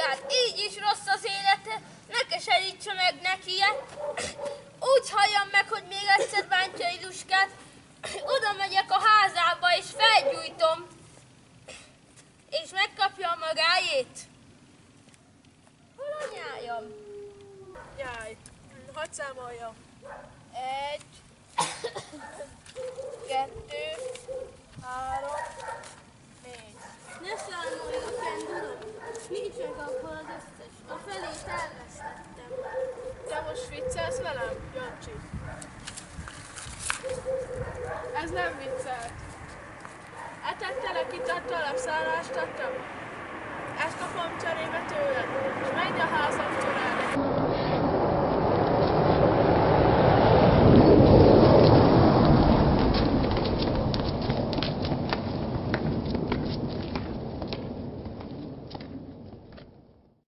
magát, így is rossz az élete, ne keserítse meg neki ilyet. Úgy halljam meg, hogy még egyszer bántja Iluskát, oda megyek a házába és felgyújtom, és megkapja a magáét. Hol a nyájam? Jaj, hadd számoljam. 1, 2, 3, 4. ne számoljuk, Kendurom. Nincs meg abból az összes. A felét elvesztettem. Te most viccelsz velem, Jancsi? Ez nem viccel. Etettelek, itattalak, szállást adtam. Ezt kapom cserébe tőled, és menj a házam csorára.